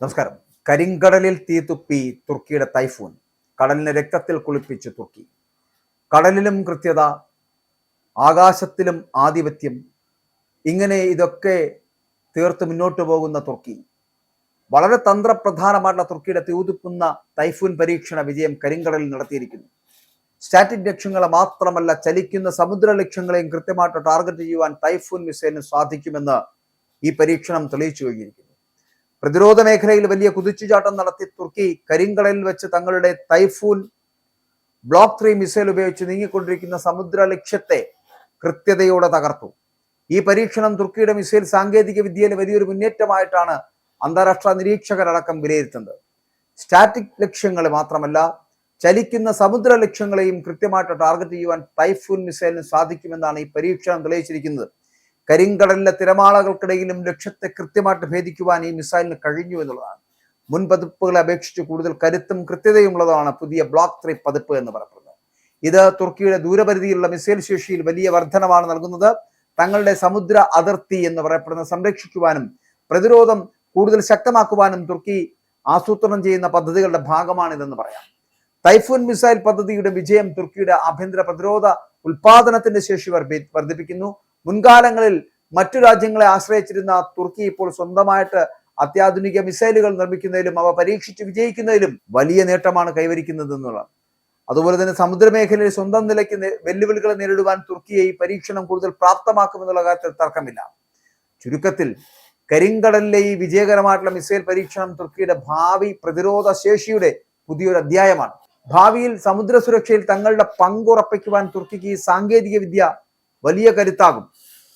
നമസ്കാരം. കരിങ്കടലിൽ തീതുപ്പി തുർക്കിയുടെ തൈഫൂൺ. കടലിനെ രക്തത്തിൽ കുളിപ്പിച്ചു തുർക്കി. കടലിലും കൃത്യത, ആകാശത്തിലും ആധിപത്യം, ഇങ്ങനെ ഇതൊക്കെ തീർത്ത് മുന്നോട്ട് പോകുന്ന തുർക്കി. വളരെ തന്ത്രപ്രധാനമായിട്ടുള്ള തുർക്കിയുടെ തീതുപ്പുന്ന തൈഫൂൺ പരീക്ഷണ വിജയം കരിങ്കടലിൽ നടത്തിയിരിക്കുന്നു. സ്റ്റാറ്റിക് ലക്ഷ്യങ്ങളെ മാത്രമല്ല, ചലിക്കുന്ന സമുദ്ര ലക്ഷ്യങ്ങളെയും കൃത്യമായിട്ട് ടാർഗറ്റ് ചെയ്യുവാൻ തൈഫൂൺ മിസൈലിന് സാധിക്കുമെന്ന് ഈ പരീക്ഷണം തെളിയിച്ചു കഴിഞ്ഞിരിക്കുന്നു. പ്രതിരോധ മേഖലയിൽ വലിയ കുതിച്ചുചാട്ടം നടത്തി തുർക്കി കരിങ്കടലിൽ വെച്ച് തങ്ങളുടെ തൈഫൂൺ ബ്ലോക്ക് 3 മിസൈൽ ഉപയോഗിച്ച് നീങ്ങിക്കൊണ്ടിരിക്കുന്ന സമുദ്ര ലക്ഷ്യത്തെ കൃത്യതയോടെ തകർത്തു. ഈ പരീക്ഷണം തുർക്കിയുടെ മിസൈൽ സാങ്കേതിക വിദ്യയിലെ വലിയൊരു മുന്നേറ്റമായിട്ടാണ് അന്താരാഷ്ട്ര നിരീക്ഷകരടക്കം വിലയിരുത്തുന്നത്. സ്റ്റാറ്റിക് ലക്ഷ്യങ്ങളെ മാത്രമല്ല, ചലിക്കുന്ന സമുദ്ര ലക്ഷ്യങ്ങളെയും കൃത്യമായിട്ട് ടാർഗറ്റ് ചെയ്യുവാൻ തൈഫൂൺ മിസൈലിന് സാധിക്കുമെന്നാണ് ഈ പരീക്ഷണം തെളിയിച്ചിരിക്കുന്നത്. കരിങ്കടലിലെ തിരമാളകൾക്കിടയിലും ലക്ഷ്യത്തെ കൃത്യമായിട്ട് ഭേദിക്കുവാൻ ഈ മിസൈലിന് കഴിഞ്ഞു എന്നുള്ളതാണ്. മുൻ പതിപ്പുകളെ അപേക്ഷിച്ച് കൂടുതൽ കരുത്തും കൃത്യതയുമുള്ളതാണ് പുതിയ ബ്ലോക്ക് 3 പതിപ്പ് എന്ന് പറയപ്പെടുന്നത്. ഇത് തുർക്കിയുടെ ദൂരപരിധിയിലുള്ള മിസൈൽ ശേഷിയിൽ വലിയ വർധനമാണ് നൽകുന്നത്. തങ്ങളുടെ സമുദ്ര അതിർത്തി എന്ന് പറയപ്പെടുന്ന സംരക്ഷിക്കുവാനും പ്രതിരോധം കൂടുതൽ ശക്തമാക്കുവാനും തുർക്കി ആസൂത്രണം ചെയ്യുന്ന പദ്ധതികളുടെ ഭാഗമാണിതെന്ന് പറയാം. തൈഫൂൺ മിസൈൽ പദ്ധതിയുടെ വിജയം തുർക്കിയുടെ ആഭ്യന്തര പ്രതിരോധ ഉൽപാദനത്തിന്റെ ശേഷി വർദ്ധിപ്പിക്കുന്നു. മുൻകാലങ്ങളിൽ മറ്റു രാജ്യങ്ങളെ ആശ്രയിച്ചിരുന്ന തുർക്കി ഇപ്പോൾ സ്വന്തമായിട്ട് അത്യാധുനിക മിസൈലുകൾ നിർമ്മിക്കുന്നതിലും അവ പരീക്ഷിച്ച് വിജയിക്കുന്നതിലും വലിയ നേട്ടമാണ് കൈവരിക്കുന്നത് എന്നുള്ളതാണ്. അതുപോലെ തന്നെ സമുദ്രമേഖലയിൽ സ്വന്തം നിലയ്ക്ക് വെല്ലുവിളികളെ നേരിടുവാൻ തുർക്കിയെ ഈ പരീക്ഷണം കൂടുതൽ പ്രാപ്തമാക്കുമെന്നുള്ള കാര്യത്തിൽ തർക്കമില്ല. ചുരുക്കത്തിൽ കരിങ്കടലിലെ ഈ വിജയകരമായിട്ടുള്ള മിസൈൽ പരീക്ഷണം തുർക്കിയുടെ ഭാവി പ്രതിരോധ ശേഷിയുടെ പുതിയൊരു അധ്യായമാണ്. ഭാവിയിൽ സമുദ്ര സുരക്ഷയിൽ തങ്ങളുടെ പങ്കുറപ്പിക്കുവാൻ തുർക്കിക്ക് ഈ സാങ്കേതിക വിദ്യ വലിയ കരുത്താകും.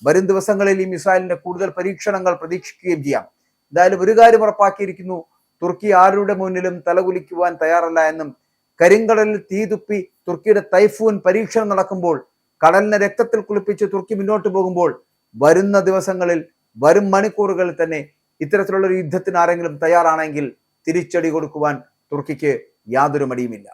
വരും ദിവസങ്ങളിൽ ഈ മിസൈലിന്റെ കൂടുതൽ പരീക്ഷണങ്ങൾ പ്രതീക്ഷിക്കുകയും ചെയ്യാം. എന്തായാലും ഒരു കാര്യം ഉറപ്പാക്കിയിരിക്കുന്നു, തുർക്കി ആരുടെ മുന്നിലും തലകുലിക്കുവാൻ തയ്യാറല്ല എന്നും. കരിങ്കടലിൽ തീതുപ്പി തുർക്കിയുടെ തൈഫൂൺ പരീക്ഷണം നടക്കുമ്പോൾ, കടലിനെ രക്തത്തിൽ കുളിപ്പിച്ച് തുർക്കി മുന്നോട്ട് പോകുമ്പോൾ, വരുന്ന ദിവസങ്ങളിൽ വരും മണിക്കൂറുകളിൽ തന്നെ ഇത്തരത്തിലുള്ള ഒരു യുദ്ധത്തിന് ആരെങ്കിലും തയ്യാറാണെങ്കിൽ തിരിച്ചടി കൊടുക്കുവാൻ തുർക്കിക്ക് യാതൊരു മടിയുമില്ല.